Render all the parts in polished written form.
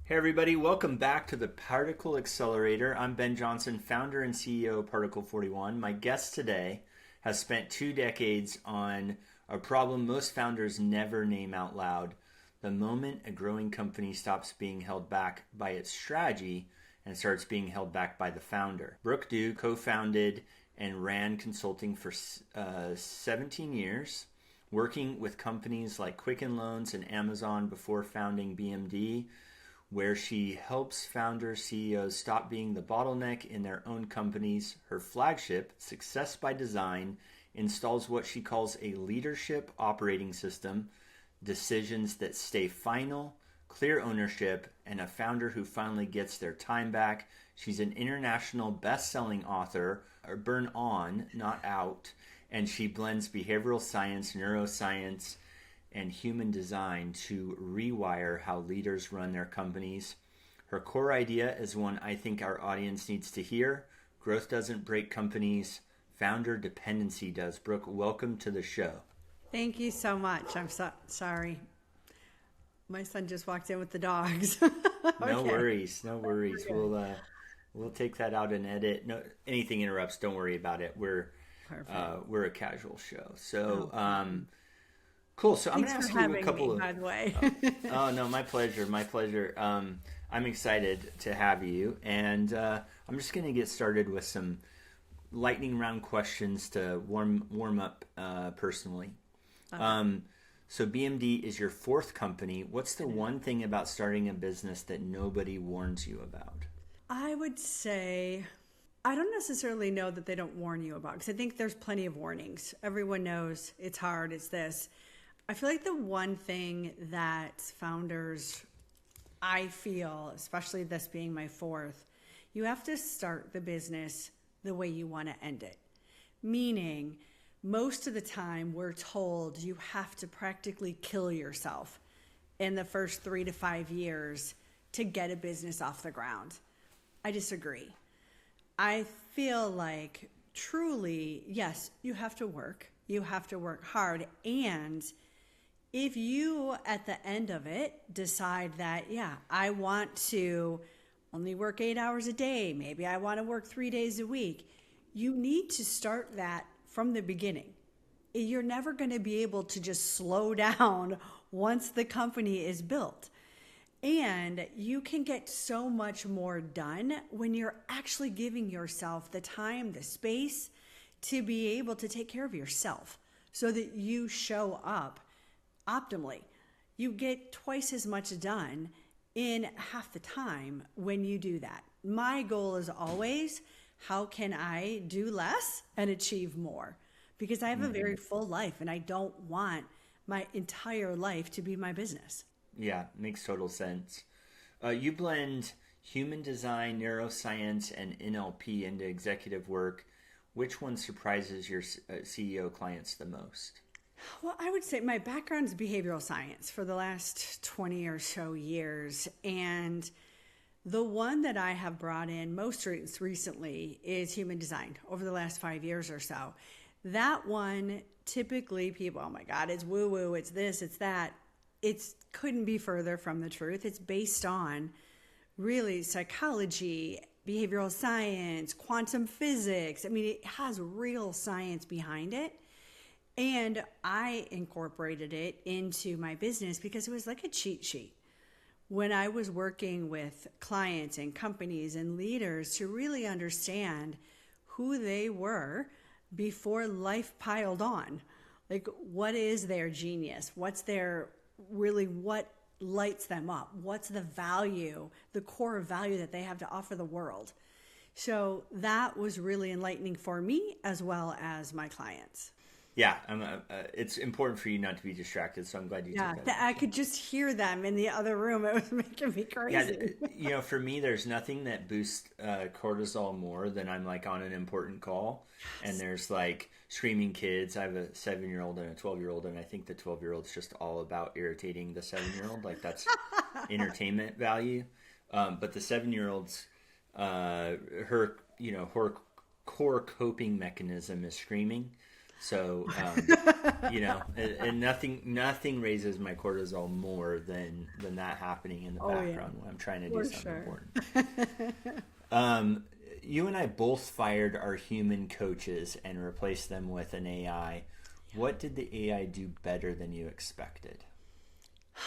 Hey everybody, welcome back to the Particle Accelerator. I'm Ben Johnson, founder and CEO of Particle 41. My guest today has spent 2 decades on a problem most founders never name out loud: the moment a growing company stops being held back by its strategy and starts being held back by the founder. Brooke Dukes co-founded and ran consulting for 17 years, working with companies like Quicken Loans and Amazon before founding BMD, where she helps founders, CEOs stop being the bottleneck in their own companies. Her flagship, Success by Design, installs what she calls a leadership operating system, decisions that stay final, clear ownership, and a founder who finally gets their time back. She's an international best-selling author, burn on, not out, and she blends behavioral science, neuroscience, and human design to rewire how leaders run their companies. Her core idea is one I think our audience needs to hear: growth doesn't break companies, founder dependency does. Brooke, welcome to the show. Thank you so much. I'm sorry. My son just walked in with the dogs. No worries. We'll take that out and edit. No, anything interrupts, don't worry about it. We're a casual show. So, cool. So I'm going to ask you a couple of. By the way. Oh no, my pleasure. My pleasure. I'm excited to have you, and I'm just going to get started with some lightning round questions to warm up personally. Okay. So BMD is your 4th company. What's the one thing about starting a business that nobody warns you about? I would say I don't necessarily know that they don't warn you about, because I think there's plenty of warnings. Everyone knows it's hard, it's this. I feel like the one thing that founders, I feel, especially this being my 4th, you have to start the business the way you want to end it. Meaning, most of the time we're told you have to practically kill yourself in the first 3 to 5 years to get a business off the ground. I disagree. I feel like truly, yes, you have to work. You have to work hard. And if you, at the end of it, decide that, yeah, I want to only work 8 hours a day, maybe I want to work 3 days a week, you need to start that from the beginning. You're never going to be able to just slow down once the company is built. And you can get so much more done when you're actually giving yourself the time, the space to be able to take care of yourself so that you show up optimally. You get twice as much done in half the time when you do that. My goal is always, how can I do less and achieve more? Because I have a very full life and I don't want my entire life to be my business. Yeah, makes total sense. You blend human design, neuroscience, and NLP into executive work. Which one surprises your CEO clients the most? Well, I would say my background is behavioral science for the last 20 or so years. And the one that I have brought in most recently is human design over the last 5 years or so. That one, typically people, oh my God, it's woo-woo, it's this, it's that. It couldn't be further from the truth. It's based on really psychology, behavioral science, quantum physics. I mean, it has real science behind it. And I incorporated it into my business because it was like a cheat sheet when I was working with clients and companies and leaders to really understand who they were before life piled on. Like, what is their genius? What lights them up? What's the value, the core value that they have to offer the world? So that was really enlightening for me as well as my clients. Yeah, it's important for you not to be distracted, so I'm glad you took that. I could just hear them in the other room. It was making me crazy. Yeah, for me, there's nothing that boosts cortisol more than I'm like on an important call, and there's like screaming kids. I have a 7-year-old and a 12-year-old, and I think the 12-year-old's just all about irritating the 7-year-old. Like, that's entertainment value. But the 7-year-old's, her core coping mechanism is screaming. So, and nothing raises my cortisol more than that happening in the background when I'm trying to do something important. You and I both fired our human coaches and replaced them with an AI. What did the AI do better than you expected?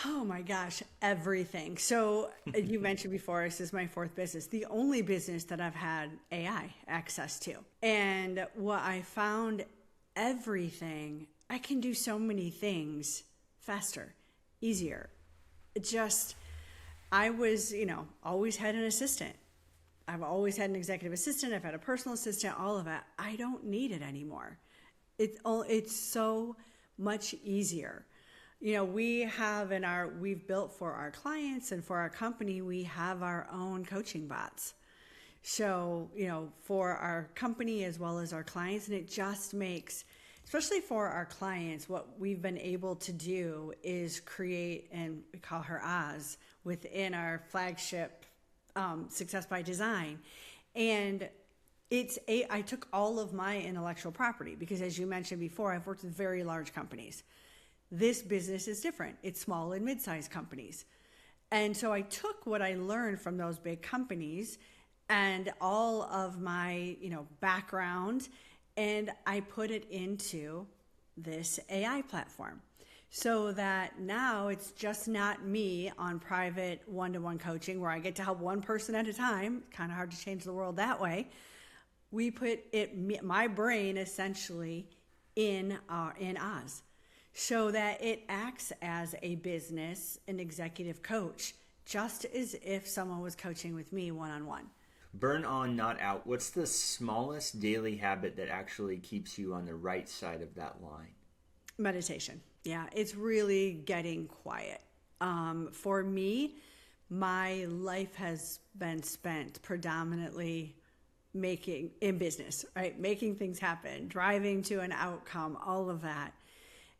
Oh my gosh, everything. So you mentioned before, this is my fourth business, the only business that I've had AI access to. And what I found, everything, I can do so many things faster, easier. I was, always had an assistant. I've always had an executive assistant. I've had a personal assistant, all of that. I don't need it anymore. It's so much easier. We've built for our clients and for our company, we have our own coaching bots. So, for our company as well as our clients, and it just makes, especially for our clients, what we've been able to do is create, and we call her Oz, within our flagship Success by Design. And I took all of my intellectual property because, as you mentioned before, I've worked with very large companies. This business is different. It's small and mid-sized companies. And so I took what I learned from those big companies and all of my, background, and I put it into this AI platform so that now it's just not me on private one-to-one coaching where I get to help one person at a time. Kind of hard to change the world that way. We put my brain essentially in Oz, so that it acts as a business, an executive coach, just as if someone was coaching with me one-on-one. Burn on, not out. What's the smallest daily habit that actually keeps you on the right side of that line? Meditation. Yeah, it's really getting quiet. For me, my life has been spent predominantly in business, right? Making things happen, driving to an outcome, all of that.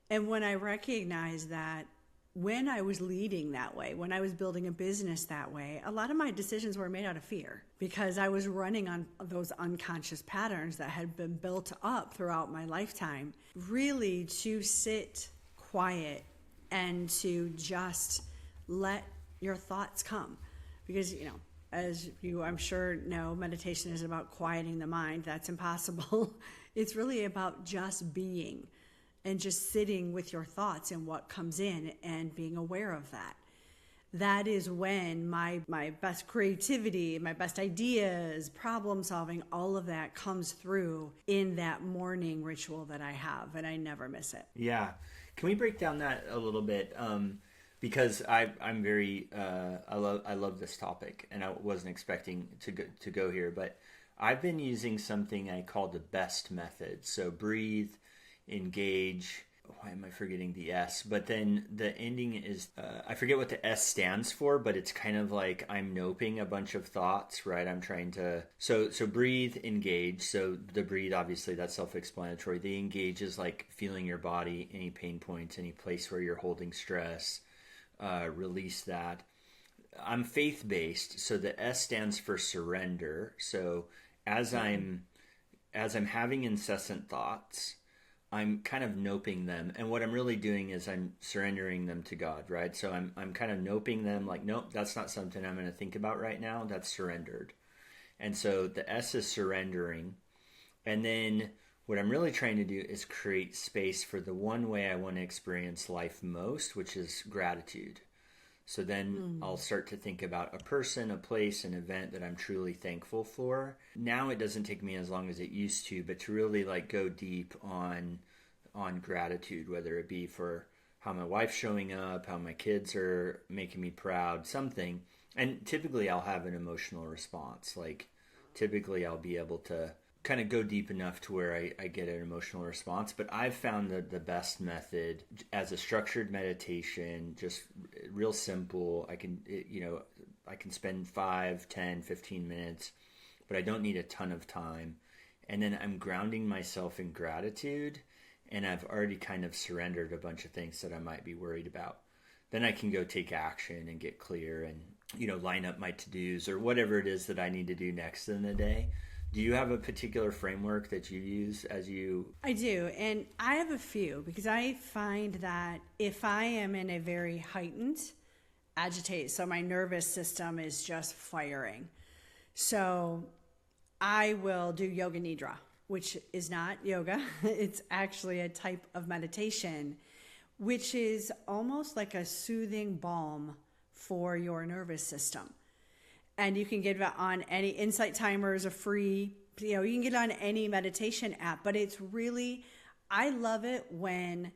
And when I recognized that, when I was leading that way, when I was building a business that way, a lot of my decisions were made out of fear because I was running on those unconscious patterns that had been built up throughout my lifetime. Really to sit quiet and to just let your thoughts come. Because, as you, I'm sure, know, meditation is about quieting the mind. That's impossible. It's really about just being and just sitting with your thoughts and what comes in and being aware of that. That is when my best creativity, my best ideas, problem solving, all of that comes through in that morning ritual that I have, and I never miss it. Yeah. Can we break down that a little bit? Because I'm very I love this topic, and I wasn't expecting to go here, but I've been using something I call the BEST method. So breathe, engage. Why am I forgetting the S? But then the ending is, I forget what the S stands for, but it's kind of like I'm noping a bunch of thoughts, right? I'm trying to, so breathe, engage. So the breathe, obviously that's self-explanatory. The engage is like feeling your body, any pain points, any place where you're holding stress, release that. I'm faith-based. So the S stands for surrender. So as I'm having incessant thoughts, I'm kind of noping them, and what I'm really doing is I'm surrendering them to God, right? So I'm kind of noping them like, nope, that's not something I'm going to think about right now. That's surrendered. And so the S is surrendering. And then what I'm really trying to do is create space for the one way I want to experience life most, which is gratitude. So then I'll start to think about a person, a place, an event that I'm truly thankful for. Now it doesn't take me as long as it used to, but to really like go deep on gratitude, whether it be for how my wife's showing up, how my kids are making me proud, something. And typically I'll have an emotional response. Like typically I'll be able to kind of go deep enough to where I get an emotional response. But I've found the best method as a structured meditation, just real simple. I can spend 5, 10, 15 minutes, but I don't need a ton of time. And then I'm grounding myself in gratitude, and I've already kind of surrendered a bunch of things that I might be worried about. Then I can go take action and get clear and, line up my to-dos or whatever it is that I need to do next in the day. Do you have a particular framework that you use as you... I do, and I have a few because I find that if I am in a very heightened, agitated, so my nervous system is just firing. So I will do yoga nidra, which is not yoga. It's actually a type of meditation, which is almost like a soothing balm for your nervous system. And you can get it on any Insight Timer is a free, you can get it on any meditation app, but it's really, I love it when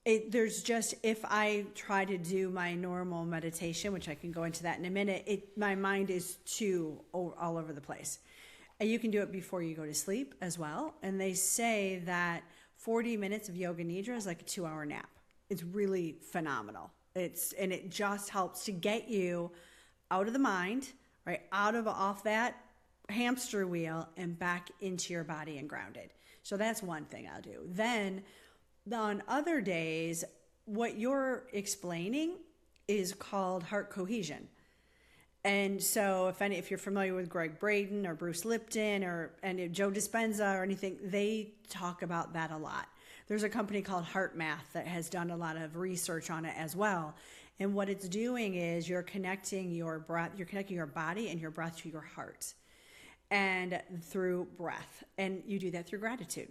if I try to do my normal meditation, which I can go into that in a minute, my mind is all over the place. And you can do it before you go to sleep as well. And they say that 40 minutes of yoga nidra is like a 2-hour nap. It's really phenomenal. And it just helps to get you out of the mind, right, off that hamster wheel and back into your body and grounded. So that's one thing I'll do. Then on other days, what you're explaining is called heart cohesion. And so if you're familiar with Greg Braden or Bruce Lipton or Joe Dispenza or anything, they talk about that a lot. There's a company called Heart Math that has done a lot of research on it as well. And what it's doing is you're connecting your breath, you're connecting your body and your breath to your heart, and through breath. And you do that through gratitude.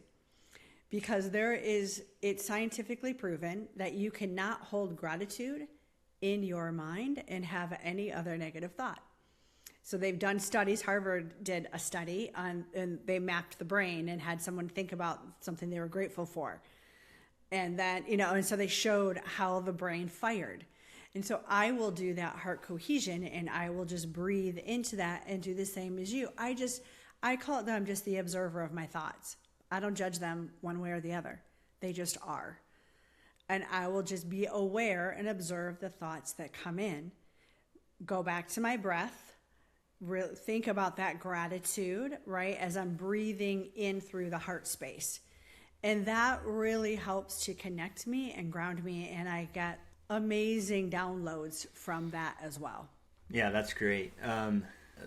Because it's scientifically proven that you cannot hold gratitude in your mind and have any other negative thought. So they've done studies. Harvard did a study and they mapped the brain and had someone think about something they were grateful for. And that, and so they showed how the brain fired. And so I will do that heart cohesion and I will just breathe into that and do the same as you. I call it that I'm just the observer of my thoughts. I don't judge them one way or the other. They just are. And I will just be aware and observe the thoughts that come in. Go back to my breath. Think about that gratitude, right, as I'm breathing in through the heart space. And that really helps to connect me and ground me. And I get amazing downloads from that as well. Yeah, that's great.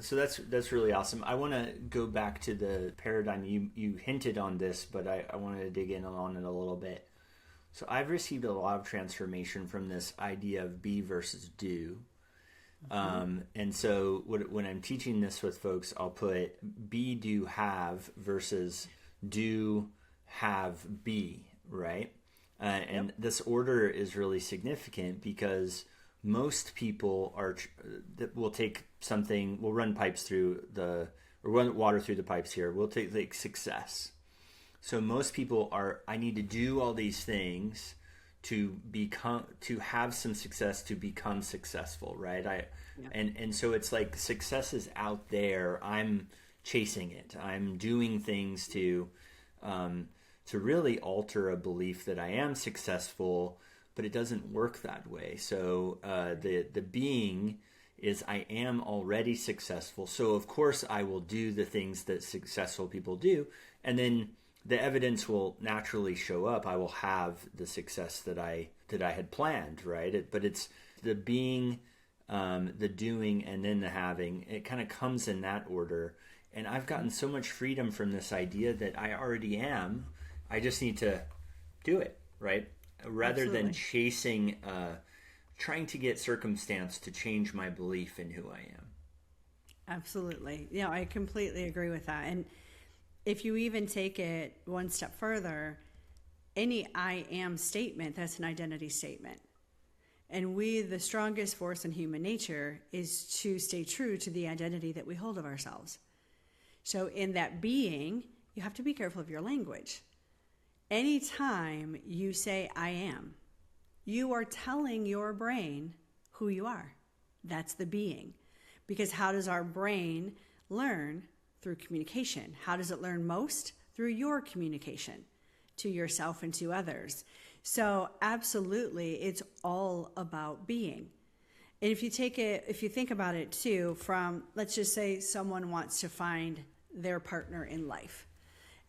So that's really awesome. I want to go back to the paradigm. You hinted on this, but I wanted to dig in on it a little bit. So I've received a lot of transformation from this idea of be versus do. Mm-hmm. And so when I'm teaching this with folks, I'll put be, do, have versus do, have, be, right? And this order is really significant because most people will take something, we'll run pipes through or run water through the pipes here. We'll take like success. So most people I need to do all these things to have some success, to become successful, right? And so it's like success is out there. I'm chasing it. I'm doing things to really alter a belief that I am successful, but it doesn't work that way. So the being is I am already successful. So of course I will do the things that successful people do, and then the evidence will naturally show up. I will have the success that I had planned, right? But it's the being, the doing, and then the having. It kind of comes in that order. And I've gotten so much freedom from this idea that I already am. I just need to do it, right? Rather Absolutely. than chasing, trying to get circumstance to change my belief in who I am. Absolutely. I completely agree with that. And if you even take it one step further, any I am statement, that's an identity statement. And the strongest force in human nature is to stay true to the identity that we hold of ourselves. So in that being, you have to be careful of your language. Anytime you say I am, you are telling your brain who you are. That's the being. Because how does our brain learn? Through communication. How does it learn most? Through your communication to yourself and to others. So absolutely, it's all about being. And if you think about it too, from, let's just say someone wants to find their partner in life.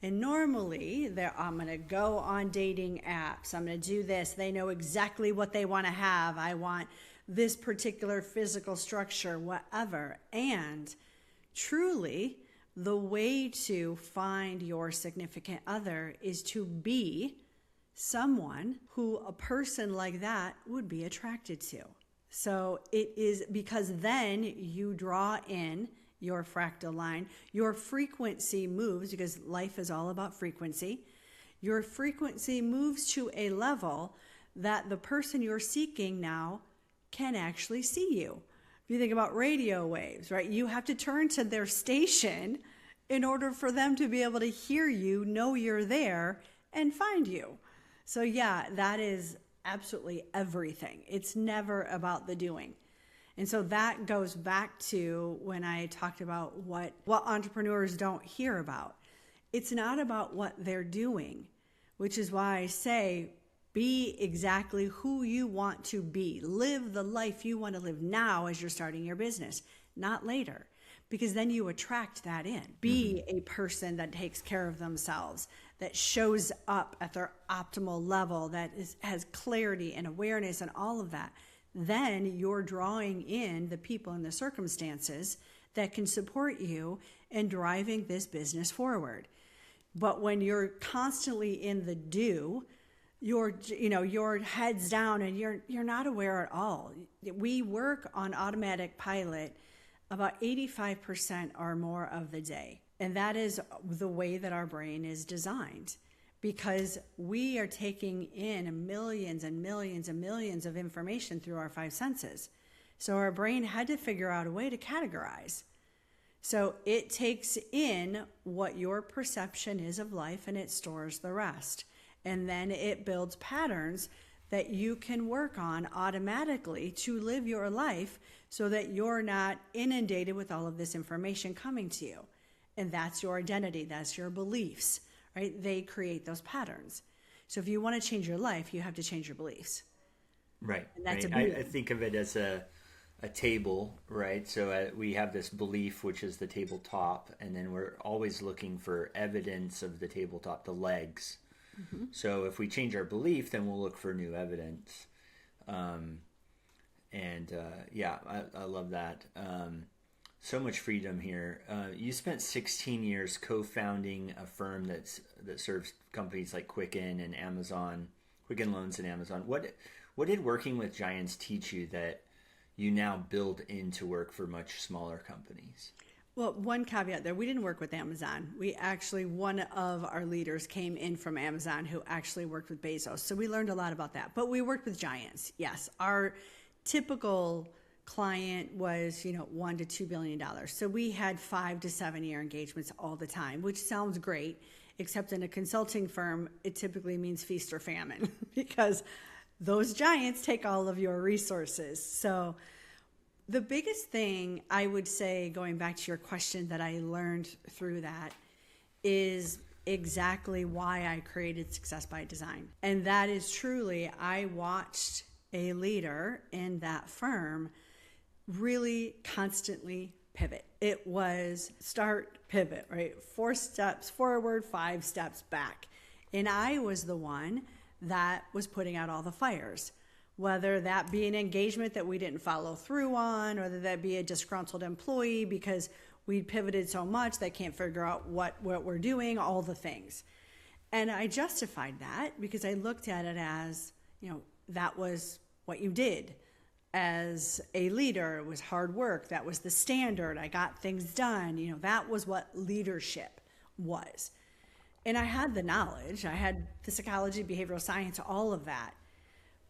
And normally, I'm going to go on dating apps. I'm going to do this. They know exactly what they want to have. I want this particular physical structure, whatever. And truly, the way to find your significant other is to be someone who a person like that would be attracted to. So it is because then you draw in your fractal line, your frequency moves, because life is all about frequency. Your frequency moves to a level that the person you're seeking now can actually see you. If you think about radio waves, right? You have to turn to their station in order for them to be able to hear you, know you're there, and find you. So yeah, that is absolutely everything. It's never about the doing. And so that goes back to when I talked about what entrepreneurs don't hear about. It's not about what they're doing, which is why I say be exactly who you want to be. Live the life you want to live now as you're starting your business, not later, because then you attract that in. Be a person that takes care of themselves, that shows up at their optimal level, that has clarity and awareness and all of that. Then you're drawing in the people and the circumstances that can support you in driving this business forward. But when you're constantly in the do, your head's down and you're not aware at all. We work on automatic pilot about 85% or more of the day. And that is the way that our brain is designed, because we are taking in millions and millions and millions of information through our five senses. So our brain had to figure out a way to categorize. So it takes in what your perception is of life and it stores the rest. And then it builds patterns that you can work on automatically to live your life so that you're not inundated with all of this information coming to you. And that's your identity, that's your beliefs, right? They create those patterns. So if you want to change your life, you have to change your beliefs. Right. And that's right. I think of it as a table, right? So we have this belief, which is the tabletop, and then we're always looking for evidence of the tabletop, the legs. Mm-hmm. So if we change our belief, then we'll look for new evidence. I love that. So much freedom here. You spent 16 years co-founding a firm that serves companies like Quicken and Amazon, Quicken Loans and Amazon. What did working with giants teach you that you now build into work for much smaller companies? Well, one caveat there, we didn't work with Amazon. One of our leaders came in from Amazon who actually worked with Bezos. So we learned a lot about that. But we worked with giants. Yes, our typical client was, $1 to $2 billion. So we had 5 to 7 year engagements all the time, which sounds great, except in a consulting firm, it typically means feast or famine because those giants take all of your resources. So the biggest thing I would say, going back to your question, that I learned through that is exactly why I created Success by Design. And that is truly, I watched a leader in that firm really constantly pivot. It was start, pivot, right? 4 steps forward, 5 steps back. And I was the one that was putting out all the fires, whether that be an engagement that we didn't follow through on, or whether that be a disgruntled employee because we pivoted so much they can't figure out what we're doing, all the things. And I justified that because I looked at it as, that was what you did. As a leader, it was hard work. That was the standard. I got things done. That was what leadership was. And I had the knowledge. I had the psychology, behavioral science, all of that.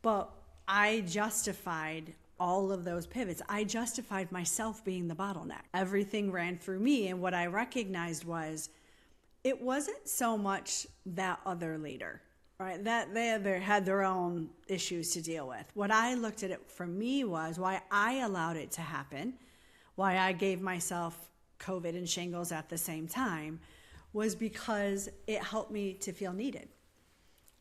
But I justified all of those pivots. I justified myself being the bottleneck. Everything ran through me. And what I recognized was it wasn't so much that other leader, right? That they had their own issues to deal with. What I looked at it for me was why I allowed it to happen, why I gave myself COVID and shingles at the same time, was because it helped me to feel needed.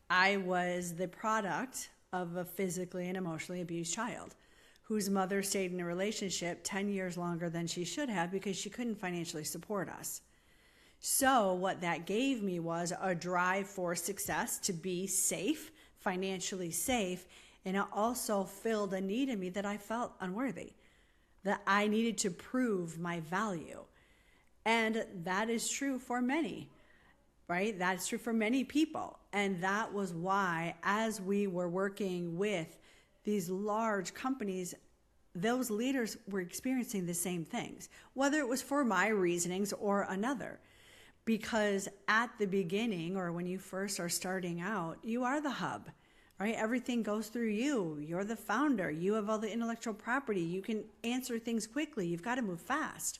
I was the product of a physically and emotionally abused child whose mother stayed in a relationship 10 years longer than she should have because she couldn't financially support us. So what that gave me was a drive for success, to be safe, financially safe, and it also filled a need in me that I felt unworthy, that I needed to prove my value. And that is true for many, right? That's true for many people. And that was why, as we were working with these large companies, those leaders were experiencing the same things, whether it was for my reasonings or another. Because at the beginning, or when you first are starting out, you are the hub, right? Everything goes through you. You're the founder. You have all the intellectual property. You can answer things quickly. You've got to move fast.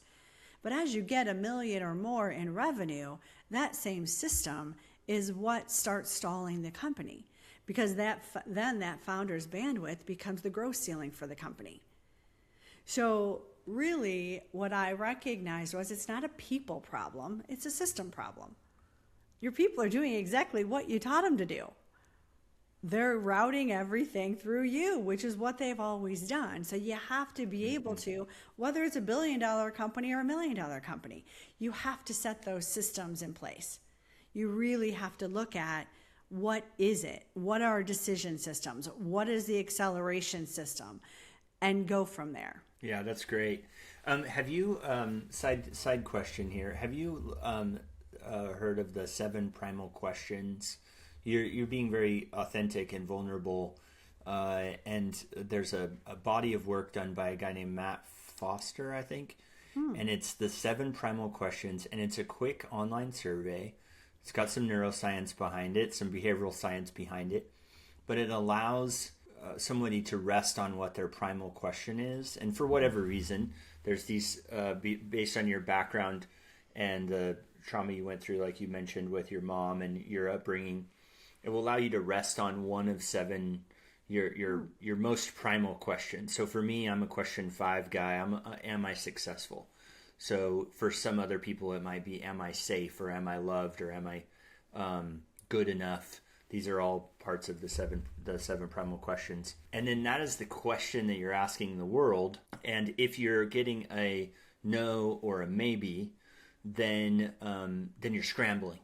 But as you get $1 million or more in revenue, that same system is what starts stalling the company, because then that founder's bandwidth becomes the growth ceiling for the company. So really what I recognized was it's not a people problem, it's a system problem. Your people are doing exactly what you taught them to do. They're routing everything through you, which is what they've always done. So you have to be able to, whether it's $1 billion company or $1 million company, you have to set those systems in place. You really have to look at, what is it? What are decision systems? What is the acceleration system? And go from there. Yeah, that's great. Have you, side question here, have you heard of the 7 primal questions? You're being very authentic and vulnerable, and there's a body of work done by a guy named Matt Foster, I think, and it's the 7 primal questions, and it's a quick online survey. It's got some neuroscience behind it, some behavioral science behind it, but it allows somebody to rest on what their primal question is. And for whatever reason, there's these, based on your background and the trauma you went through, like you mentioned with your mom and your upbringing, it will allow you to rest on one of 7, your most primal questions. So for me, I'm a question 5 guy. Am I successful? So for some other people, it might be, am I safe, or am I loved, or am I good enough? These are all parts of the seven primal questions. And then that is the question that you're asking the world. And if you're getting a no or a maybe, then you're scrambling.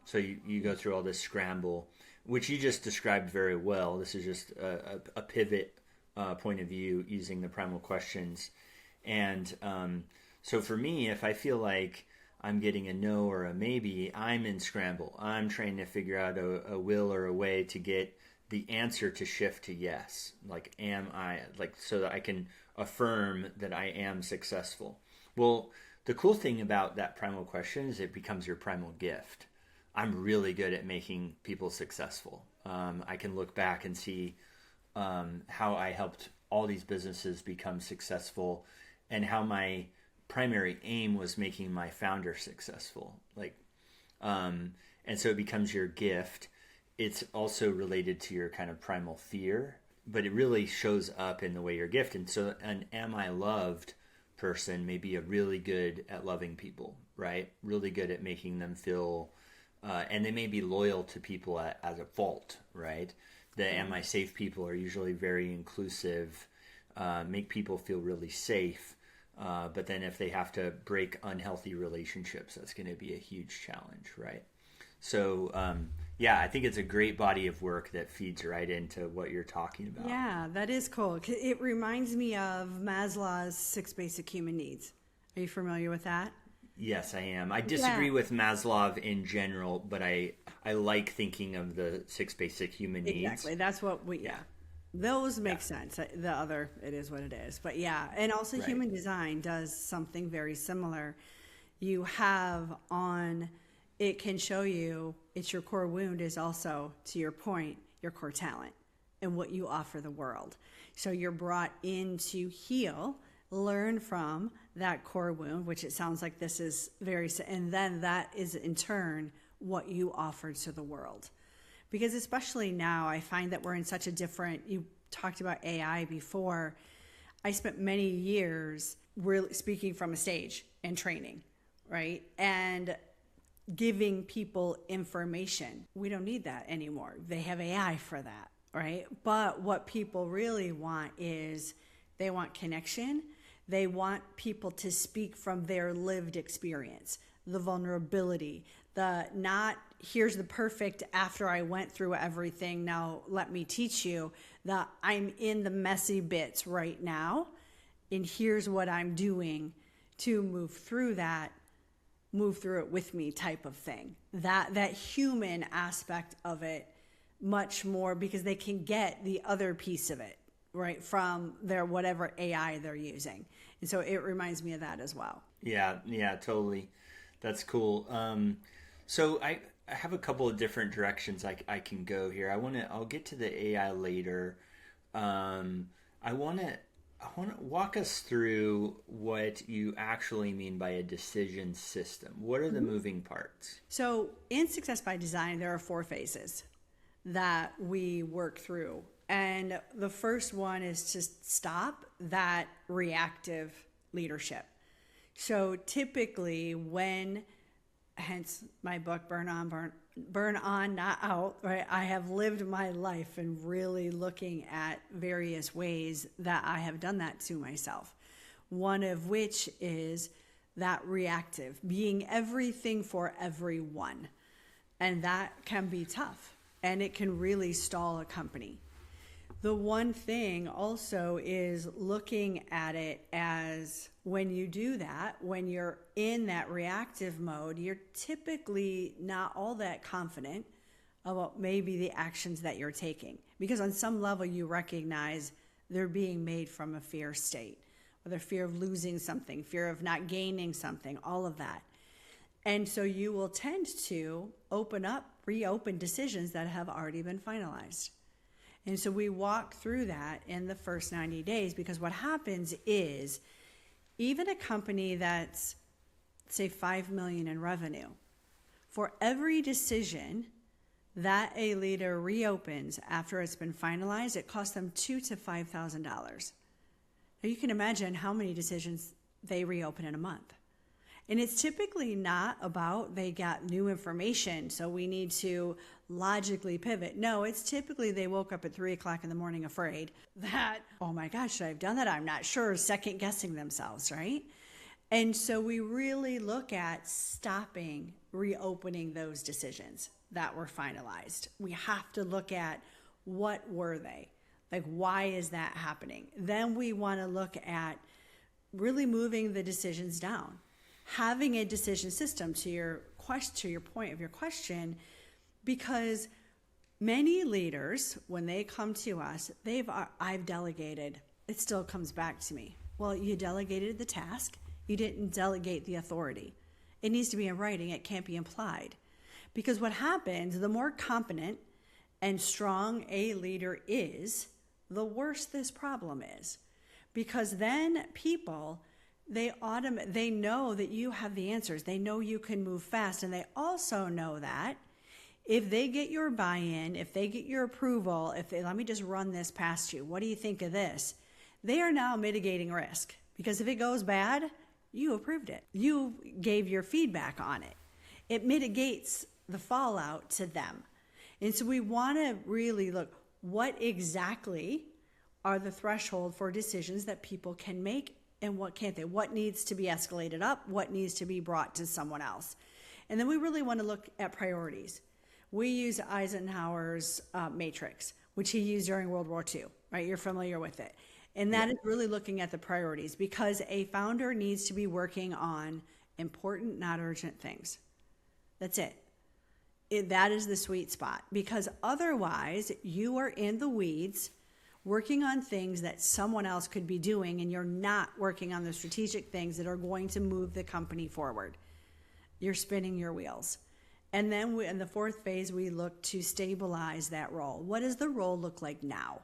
So you go through all this scramble, which you just described very well. This is just a pivot point of view using the primal questions. And so for me, if I feel like I'm getting a no or a maybe, I'm in scramble. I'm trying to figure out a will or a way to get the answer to shift to yes. Like, am I, like, so that I can affirm that I am successful. Well, the cool thing about that primal question is it becomes your primal gift. I'm really good at making people successful. I can look back and see how I helped all these businesses become successful, and how my primary aim was making my founder successful. And so it becomes your gift. It's also related to your kind of primal fear, but it really shows up in the way you're gifted. So an am I loved person may be a really good at loving people, right? Really good at making them feel, and they may be loyal to people as a fault, right? The am I safe people are usually very inclusive, make people feel really safe. But then if they have to break unhealthy relationships, that's going to be a huge challenge, right? So, I think it's a great body of work that feeds right into what you're talking about. Yeah, that is cool. It reminds me of Maslow's 6 basic human needs. Are you familiar with that? Yes, I am. I disagree with Maslow in general, but I like thinking of the 6 basic human needs. Exactly. That's what those make sense. The other, it is what it is. But and also human design does something very similar. You have it can show you, it's your core wound is also, to your point, your core talent and what you offer the world. So you're brought in to heal, learn from that core wound, which it sounds like this is and then that is in turn what you offer to the world. Because especially now, I find that we're in such a different, you talked about AI before. I spent many years really speaking from a stage and training, right? And giving people information. We don't need that anymore. They have AI for that, right? But what people really want is they want connection. They want people to speak from their lived experience, the vulnerability, the not here's the perfect after I went through everything, now let me teach you, that I'm in the messy bits right now, and here's what I'm doing to move through that move through it with me type of thing. That human aspect of it much more, because they can get the other piece of it, right, from their whatever AI they're using. And so it reminds me of that as well. Yeah, totally. That's cool. So I have a couple of different directions I can go here. I'll get to the AI later. I want to walk us through what you actually mean by a decision system. What are the moving parts? So in Success by Design, there are 4 phases that we work through. And the first one is to stop that reactive leadership. So typically hence my book, Burn On, Not Out, right? I have lived my life and really looking at various ways that I have done that to myself. One of which is that reactive, being everything for everyone. And that can be tough, and it can really stall a company. The one thing also is looking at it as, when you do that, when you're in that reactive mode, you're typically not all that confident about maybe the actions that you're taking. Because on some level you recognize they're being made from a fear state, whether fear of losing something, fear of not gaining something, all of that. And so you will tend to reopen decisions that have already been finalized. And so we walk through that in the first 90 days, because what happens is, even a company that's, say, 5 million in revenue, for every decision that a leader reopens after it's been finalized, it costs them $2,000 to $5,000. Now you can imagine how many decisions they reopen in a month. And it's typically not about they got new information, so we need to logically pivot. No, it's typically they woke up at 3 o'clock in the morning afraid that, oh my gosh, should I have done that? I'm not sure, second guessing themselves, right? And so we really look at stopping reopening those decisions that were finalized. We have to look at, what were they? Like, why is that happening? Then we want to look at really moving the decisions down. Having a decision system, to your point of your question, because many leaders, when they come to us, I've delegated. It still comes back to me. Well, you delegated the task. You didn't delegate the authority. It needs to be in writing. It can't be implied. Because what happens, the more competent and strong a leader is, the worse this problem is. Because then people, they know that you have the answers. They know you can move fast. And they also know that if they get your buy-in, if they get your approval, let me just run this past you. What do you think of this? They are now mitigating risk. Because if it goes bad, you approved it. You gave your feedback on it. It mitigates the fallout to them. And so we want to really look, what exactly are the threshold for decisions that people can make, and what can't they? What needs to be escalated up? What needs to be brought to someone else? And then we really want to look at priorities. We use Eisenhower's matrix, which he used during World War II, right? You're familiar with it. And that is really looking at the priorities, because a founder needs to be working on important, not urgent things. That's it. That is the sweet spot, because otherwise you are in the weeds working on things that someone else could be doing, and you're not working on the strategic things that are going to move the company forward. You're spinning your wheels. And then in the fourth phase, we look to stabilize that role. What does the role look like now?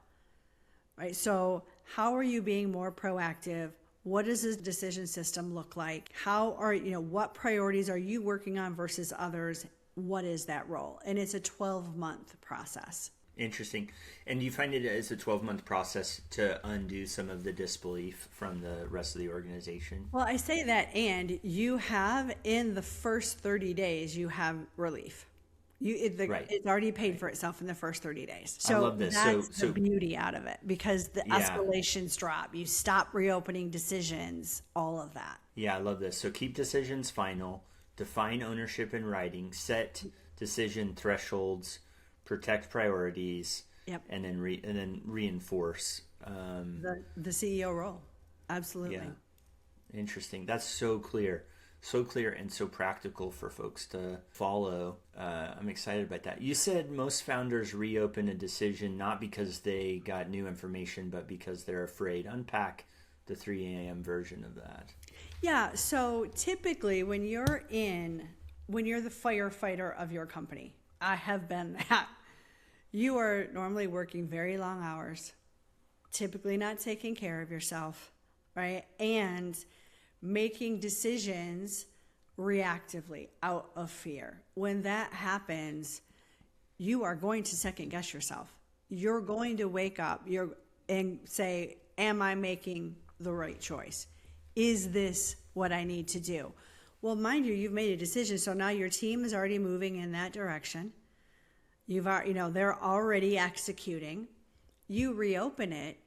Right? So how are you being more proactive? What does this decision system look like? What priorities are you working on versus others? What is that role? And it's a 12-month process. Interesting. And you find it as a 12-month process to undo some of the disbelief from the rest of the organization? Well, I say that, and you have, in the first 30 days, you have relief. Right. It's already paid for itself in the first 30 days. So I love this. That's the beauty out of it, because the escalations drop. You stop reopening decisions, all of that. Yeah, I love this. So keep decisions final, define ownership in writing, set decision thresholds, protect priorities, and then reinforce the CEO role. Absolutely. Yeah. Interesting. That's so clear. so clear and so practical for folks to follow. I'm excited about that. You said most founders reopen a decision not because they got new information, but because they're afraid. Unpack the 3 a.m. version of that. Yeah, so typically when you're the firefighter of your company, I have been that. You are normally working very long hours, typically not taking care of yourself, right? And making decisions reactively out of fear. When that happens, you are going to second guess yourself. You're going to wake up and say, am I making the right choice? Is this what I need to do? Well, mind you, you've made a decision. So now your team is already moving in that direction. They're already executing. You reopen it.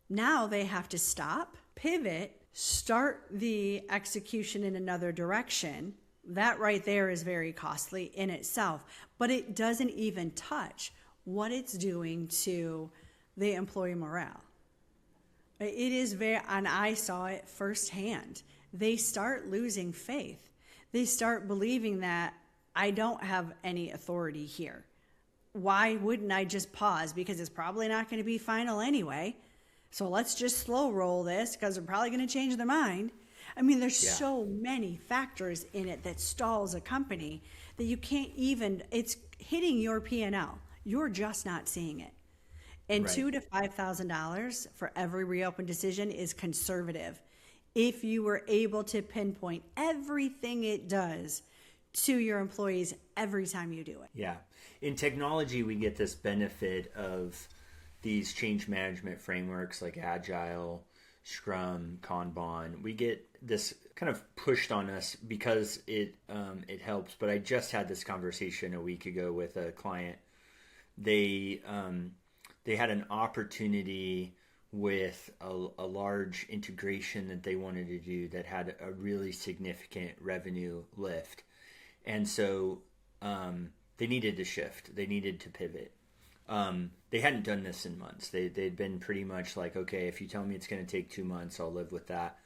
Now they have to stop, pivot, start the execution in another direction. That right there is very costly in itself, but it doesn't even touch what it's doing to the employee morale. It is and I saw it firsthand. They start losing faith. They start believing that I don't have any authority here. Why wouldn't I just pause? Because it's probably not going to be final anyway. So let's just slow roll this because they're probably going to change their mind. I mean, there's so many factors in it that stalls a company that you can't even, it's hitting your P&L. You're just not seeing it. And right. $2,000 to $5,000 for every reopened decision is conservative. If you were able to pinpoint everything it does to your employees every time you do it. Yeah. In technology, we get this benefit of these change management frameworks like Agile, Scrum, Kanban. We get this kind of pushed on us because it helps. But I just had this conversation a week ago with a client. They had an opportunity with a large integration that they wanted to do that had a really significant revenue lift. And so they needed to shift. They needed to pivot. They hadn't done this in months. They'd been pretty much like, okay, if you tell me it's going to take 2 months, I'll live with that.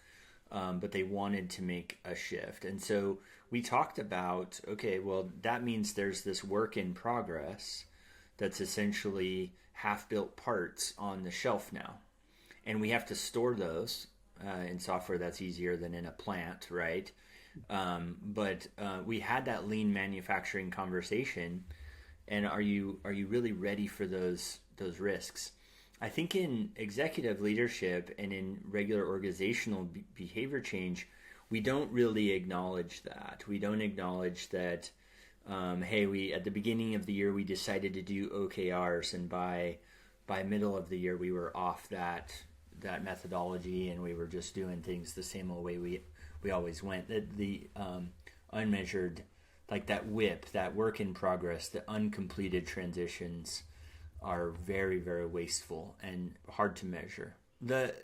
But they wanted to make a shift. And so we talked about, okay, well, that means there's this work in progress that's essentially half-built parts on the shelf now. And we have to store those in software. That's easier than in a plant, right? But we had that lean manufacturing conversation. And are you really ready for those risks? I think in executive leadership and in regular organizational behavior change, we don't really acknowledge that. We don't acknowledge that, hey, at the beginning of the year, we decided to do OKRs, and by middle of the year, we were off that methodology, and we were just doing things the same old way we always went. The unmeasured, like that WIP, that work in progress, the uncompleted transitions are very, very wasteful and hard to measure.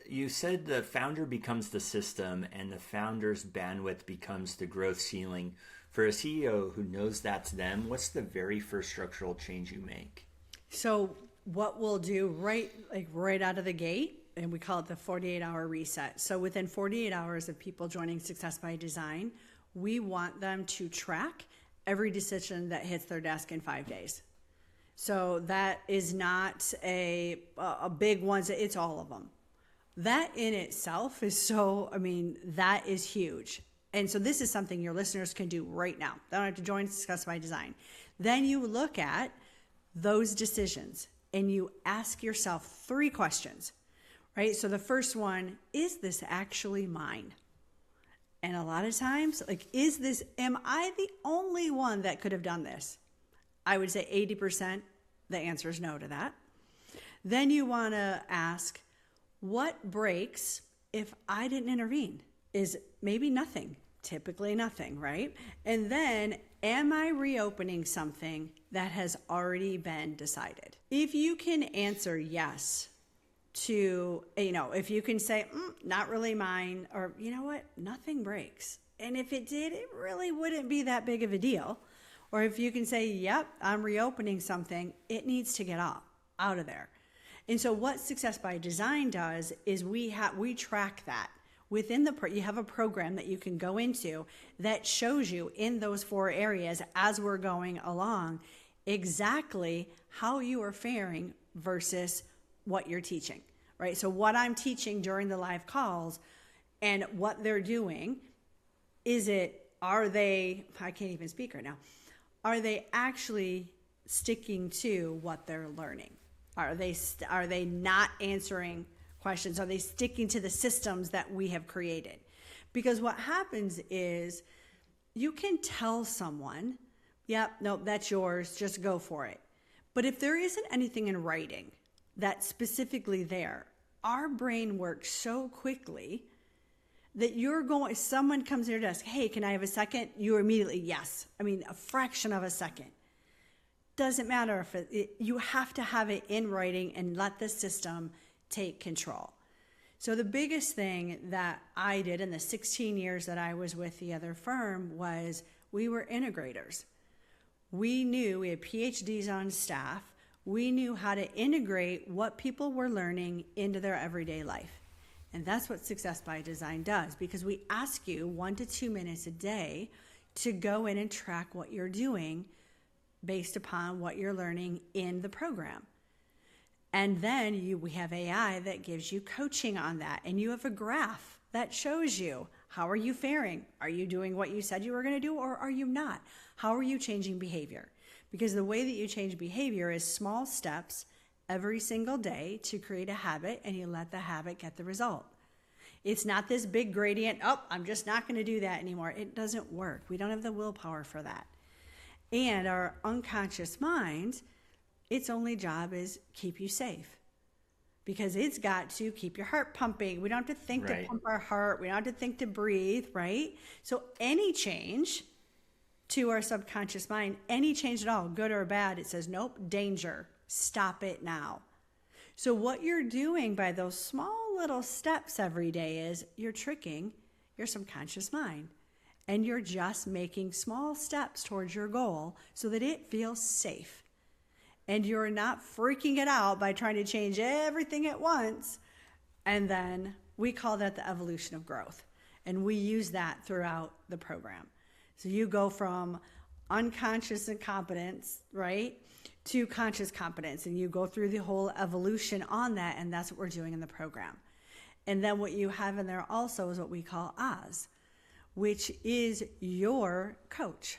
You said the founder becomes the system and the founder's bandwidth becomes the growth ceiling. For a CEO who knows that's them, what's the very first structural change you make? So what we'll do right out of the gate, and we call it the 48-hour reset. So within 48 hours of people joining Success by Design, we want them to track every decision that hits their desk in 5 days. So that is not a big one. It's all of them. That in itself is that is huge. And so this is something your listeners can do right now. They don't have to join Success by Design. Then you look at those decisions and you ask yourself 3 questions, right? So the first one, is this actually mine? And a lot of times, am I the only one that could have done this? I would say 80%, the answer is no to that. Then you want to ask, what breaks if I didn't intervene? Is maybe nothing, typically nothing, right? And then, am I reopening something that has already been decided? If you can answer yes to, if you can say, not really mine, or you know what, nothing breaks. And if it did, it really wouldn't be that big of a deal. Or if you can say, yep, I'm reopening something, it needs to get out of there. And so what Success by Design does is we track that. you have a program that you can go into that shows you in those 4 areas as we're going along exactly how you are faring versus what you're teaching, right? So what I'm teaching during the live calls and what they're doing, I can't even speak right now. Are they actually sticking to what they're learning? Are they not answering questions? Are they sticking to the systems that we have created? Because what happens is you can tell someone, yep, nope, that's yours, just go for it. But if there isn't anything in writing that's specifically there, our brain works so quickly that someone comes to your desk, hey, can I have a second? You immediately, yes. I mean, a fraction of a second. Doesn't matter if you have to have it in writing and let the system take control. So the biggest thing that I did in the 16 years that I was with the other firm was we were integrators. We had PhDs on staff. We knew how to integrate what people were learning into their everyday life. And that's what Success by Design does, because we ask you 1 to 2 minutes a day to go in and track what you're doing based upon what you're learning in the program. And then we have AI that gives you coaching on that. And you have a graph that shows you, how are you faring? Are you doing what you said you were going to do, or are you not? How are you changing behavior? Because the way that you change behavior is small steps every single day to create a habit, and you let the habit get the result. It's not this big gradient, I'm just not going to do that anymore. It doesn't work. We don't have the willpower for that. And our unconscious mind, its only job is keep you safe, because it's got to keep your heart pumping. We don't have to think to pump our heart. We don't have to think to breathe, right? So any change to our subconscious mind, any change at all, good or bad, it says, nope, danger, stop it now. So what you're doing by those small little steps every day is you're tricking your subconscious mind. And you're just making small steps towards your goal so that it feels safe. And you're not freaking it out by trying to change everything at once. And then we call that the evolution of growth. And we use that throughout the program. So you go from unconscious incompetence, right, to conscious competence. And you go through the whole evolution on that. And that's what we're doing in the program. And then what you have in there also is what we call Oz, which is your coach.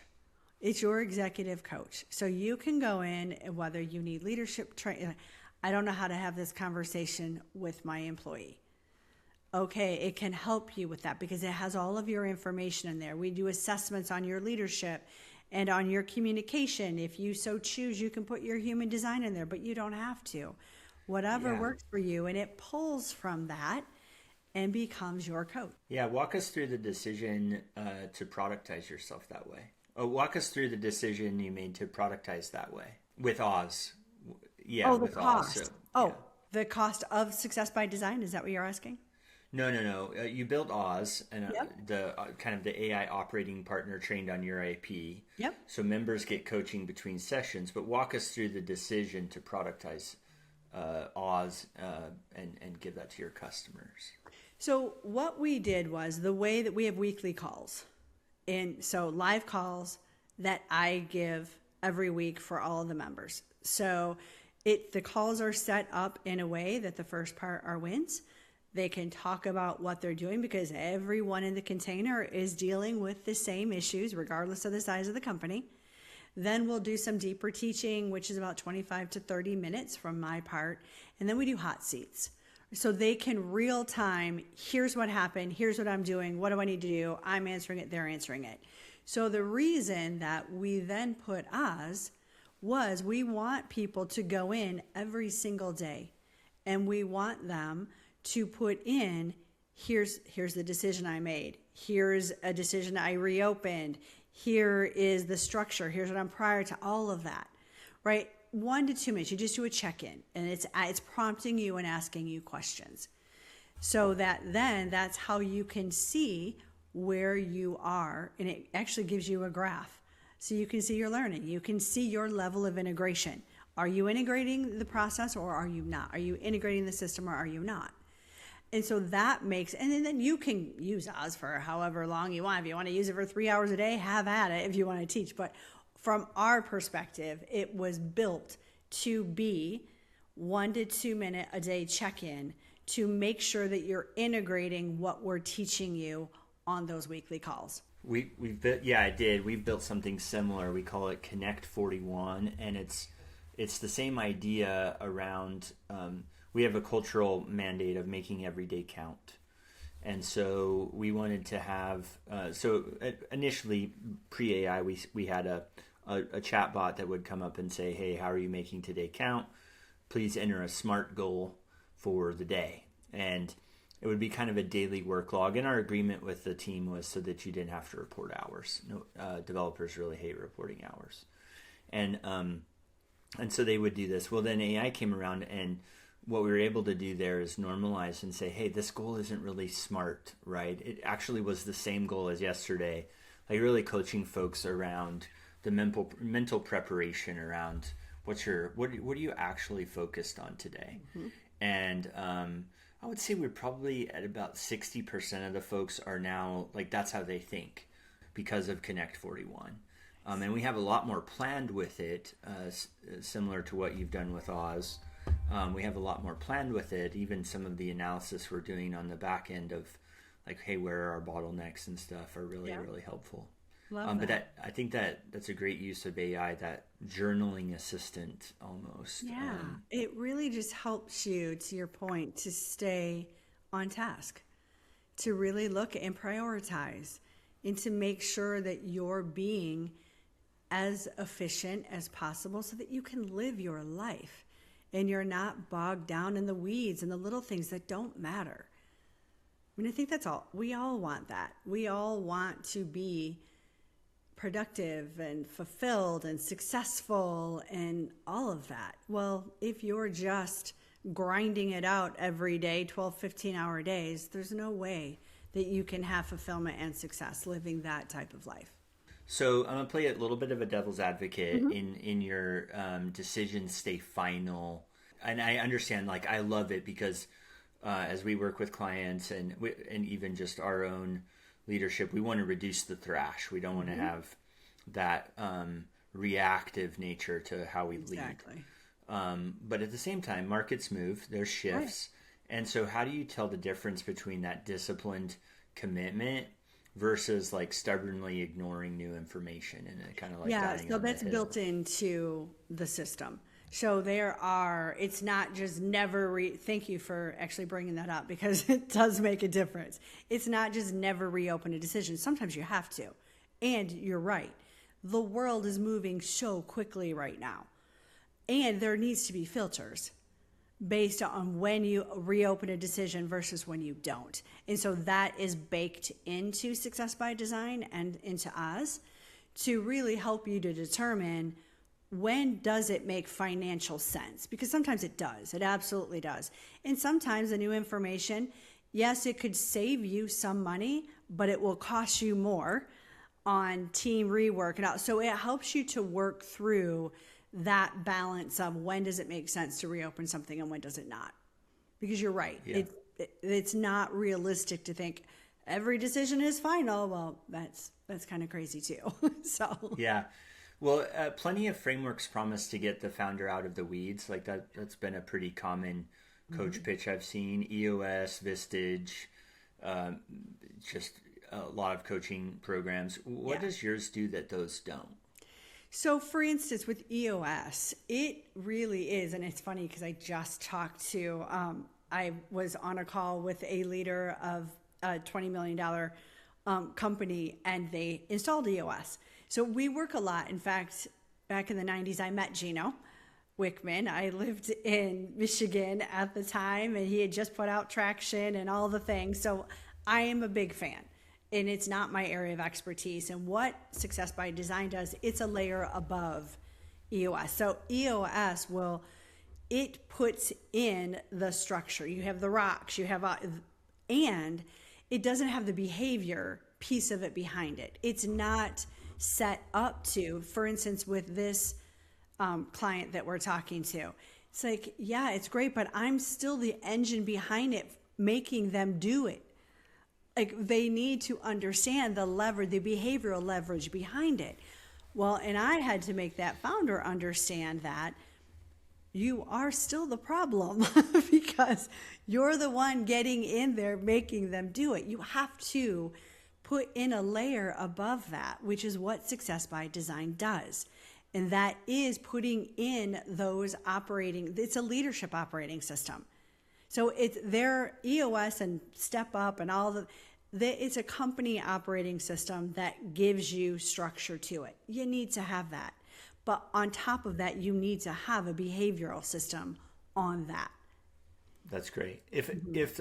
It's your executive coach. So you can go in, whether you need leadership training. I don't know how to have this conversation with my employee. Okay, it can help you with that because it has all of your information in there. We do assessments on your leadership and on your communication. If you so choose, you can put your human design in there, but you don't have to. Whatever works for you, and it pulls from that and becomes your coach. Yeah, walk us through the decision to productize yourself that way. Walk us through the decision you made to productize that way with Oz. Yeah, the cost. Oz, the cost of Success by Design. Is that what you're asking? No. You built Oz, and the kind of the AI operating partner trained on your IP. Yep. So members get coaching between sessions. But walk us through the decision to productize Oz and give that to your customers. So what we did was the way that we have weekly calls, and so live calls that I give every week for all of the members. So the calls are set up in a way that the first part are wins. They can talk about what they're doing because everyone in the container is dealing with the same issues regardless of the size of the company. Then we'll do some deeper teaching, which is about 25 to 30 minutes from my part. And then we do hot seats. So they can real time, here's what happened, here's what I'm doing, what do I need to do? I'm answering it, they're answering it. So the reason that we then put Oz was we want people to go in every single day, and we want them to put in, here's the decision I made, here's a decision I reopened, here is the structure, here's what I'm prior to, all of that, right? 1 to 2 minutes, you just do a check-in, and it's prompting you and asking you questions, so that then that's how you can see where you are, and it actually gives you a graph, so you can see your learning, you can see your level of integration. Are you integrating the process or are you not? Are you integrating the system or are you not? And so that makes, and then you can use Oz for however long you want. If you want to use it for 3 hours a day, have at it if you want to teach. But from our perspective, it was built to be 1 to 2 minute a day check-in to make sure that you're integrating what we're teaching you on those weekly calls. We've built, yeah, I did. We've built something similar. We call it Connect 41, and it's the same idea around. We have a cultural mandate of making every day count, and so we wanted to have. So initially, pre-AI, we had a chat bot that would come up and say, "Hey, how are you making today count? Please enter a SMART goal for the day," and it would be kind of a daily work log. And our agreement with the team was so that you didn't have to report hours. No, developers really hate reporting hours. And so they would do this. Well, then AI came around, and what we were able to do there is normalize and say, hey, this goal isn't really SMART, right? It actually was the same goal as yesterday. Like really coaching folks around the mental preparation around what are you actually focused on today? Mm-hmm. And I would say we're probably at about 60% of the folks are now like that's how they think because of Connect 41. And we have a lot more planned with it, similar to what you've done with Oz. We have a lot more planned with it, even some of the analysis we're doing on the back end of like, hey, where are our bottlenecks and stuff are really, really helpful. Love that. But I think that's a great use of AI, that journaling assistant almost. Yeah, it really just helps you, to your point, to stay on task, to really look and prioritize, and to make sure that you're being as efficient as possible so that you can live your life and you're not bogged down in the weeds and the little things that don't matter. I mean, I think that's all. We all want that. We all want to be productive and fulfilled and successful and all of that. Well, if you're just grinding it out every day, 12, 15-hour days, there's no way that you can have fulfillment and success living that type of life. So I'm going to play a little bit of a devil's advocate in your decisions stay final. And I understand, like, I love it because as we work with clients and even just our own leadership, we want to reduce the thrash. We don't want to have that reactive nature to how we lead. But at the same time, markets move, there's shifts. Right. And so how do you tell the difference between that disciplined commitment versus like stubbornly ignoring new information and kind of like so that's built into the system. So it's not just thank you for actually bringing that up because it does make a difference. It's not just never reopen a decision. Sometimes you have to. And you're right. The world is moving so quickly right now. And there needs to be filters based on when you reopen a decision versus when you don't. And so that is baked into Success by Design and into Oz to really help you to determine when does it make financial sense? Because sometimes it does. It absolutely does. And sometimes the new information, yes, it could save you some money, but it will cost you more on team rework and all. So it helps you to work through that balance of when does it make sense to reopen something and when does it not? Because you're right. Yeah. It's not realistic to think every decision is final. Well, that's kind of crazy too. So yeah. Well, plenty of frameworks promise to get the founder out of the weeds. Like that's been a pretty common coach pitch I've seen. EOS, Vistage, just a lot of coaching programs. What does yours do that those don't? So for instance, with EOS, it really is, and it's funny because I just talked to, I was on a call with a leader of a $20 million company, and they installed EOS. So we work a lot. In fact, back in the 90s, I met Gino Wickman. I lived in Michigan at the time, and he had just put out Traction and all the things. So I am a big fan. And it's not my area of expertise. And what Success by Design does, it's a layer above EOS. So EOS it puts in the structure. You have the rocks, and it doesn't have the behavior piece of it behind it. It's not set up to, for instance, with this client that we're talking to, it's like, yeah, it's great, but I'm still the engine behind it making them do it. Like, they need to understand the leverage, the behavioral leverage behind it. Well, and I had to make that founder understand that you are still the problem because you're the one getting in there, making them do it. You have to put in a layer above that, which is what Success by Design does. And that is putting in those it's a leadership operating system. So it's their EOS and Step Up and all it's a company operating system that gives you structure to it. You need to have that. But on top of that, you need to have a behavioral system on that. That's great. If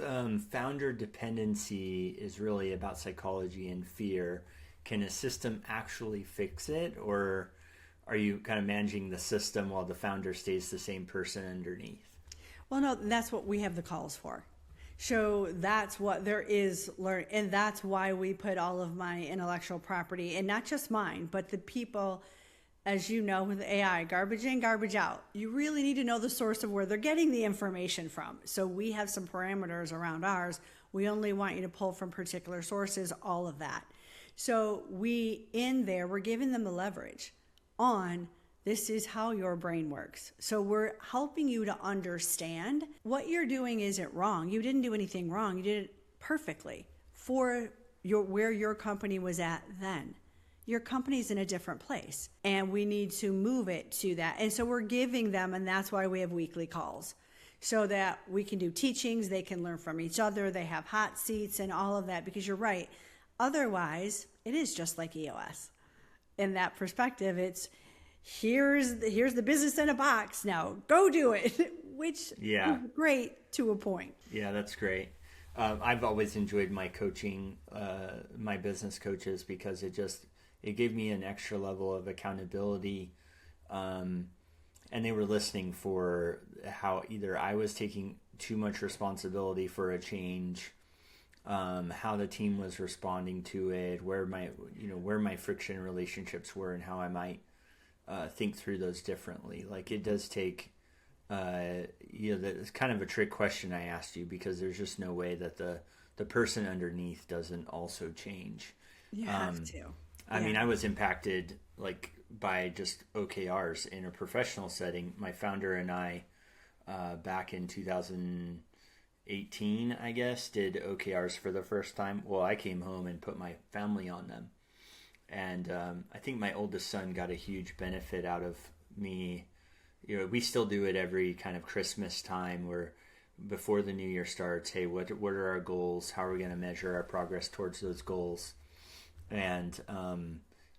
founder dependency is really about psychology and fear, can a system actually fix it? Or are you kind of managing the system while the founder stays the same person underneath? Well, no, that's what we have the calls for. So that's what there is and that's why we put all of my intellectual property, and not just mine, but the people, as you know, with AI, garbage in, garbage out. You really need to know the source of where they're getting the information from. So we have some parameters around ours. We only want you to pull from particular sources, all of that. So we're giving them the leverage on this is how your brain works. So we're helping you to understand what you're doing isn't wrong. You didn't do anything wrong. You did it perfectly for where your company was at then. Your company's in a different place, and we need to move it to that. And so we're giving them, and that's why we have weekly calls, so that we can do teachings. They can learn from each other. They have hot seats and all of that, because you're right. Otherwise, it is just like EOS. In that perspective, it's here's the business in a box. Now go do it, which is great to a point. Yeah, that's great. I've always enjoyed my coaching, my business coaches, because it gave me an extra level of accountability. And they were listening for how either I was taking too much responsibility for a change, how the team was responding to it, where my friction relationships were, and how I might think through those differently. Like, it does take, it's kind of a trick question I asked you, because there's just no way that the person underneath doesn't also change. You have to. I mean, I was impacted by just OKRs in a professional setting. My founder and I, back in 2018, I guess, did OKRs for the first time. Well, I came home and put my family on them. And I think my oldest son got a huge benefit out of me. We still do it every kind of Christmas time, where before the new year starts, hey, what are our goals? How are we going to measure our progress towards those goals? And,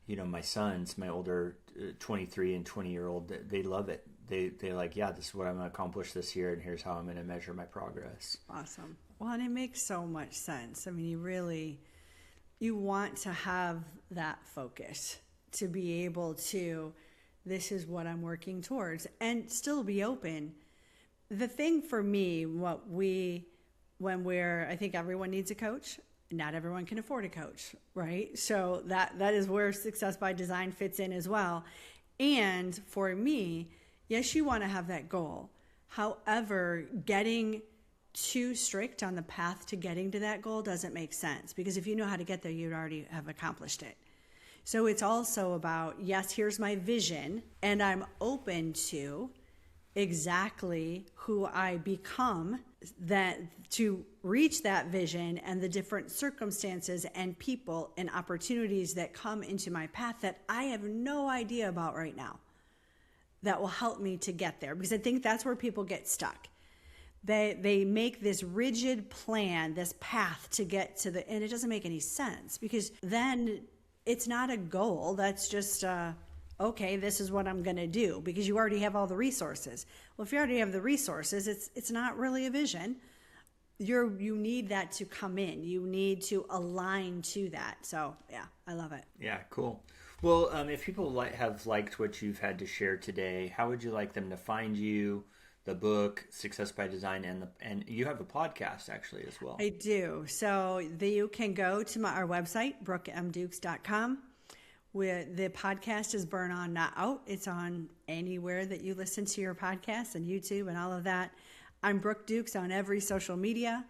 my sons, my older 23 and 20-year-old, they love it. They're like, yeah, this is what I'm going to accomplish this year, and here's how I'm going to measure my progress. Awesome. Well, and it makes so much sense. I mean, you want to have that focus to be able to, this is what I'm working towards, and still be open. The thing for me, I think everyone needs a coach. Not everyone can afford a coach, right? So that is where Success by Design fits in as well. And for me, yes, you want to have that goal. However, getting too strict on the path to getting to that goal doesn't make sense, because if you know how to get there, you'd already have accomplished it. So it's also about, yes, here's my vision, and I'm open to exactly who I become to reach that vision, and the different circumstances and people and opportunities that come into my path that I have no idea about right now, that will help me to get there. Because I think that's where people get stuck. They make this rigid plan, this path to get to and it doesn't make any sense, because then it's not a goal. That's just, okay, this is what I'm going to do, because you already have all the resources. Well, if you already have the resources, it's not really a vision. You need that to come in. You need to align to that. So yeah, I love it. Yeah, cool. Well, if people have liked what you've had to share today, how would you like them to find you? The book, Success by Design, and you have a podcast actually as well. I do. So you can go to our website, brookemdukes.com. The podcast is Burn On Not Out. It's on anywhere that you listen to your podcast, and YouTube and all of that. I'm Brooke Dukes on every social media.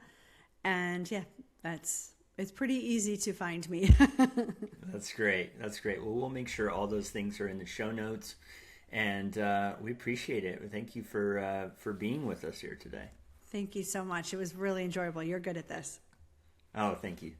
And yeah, it's pretty easy to find me. That's great. That's great. Well, we'll make sure all those things are in the show notes, and we appreciate it. Thank you for being with us here today. Thank you so much. It was really enjoyable. You're good at this. Oh, thank you.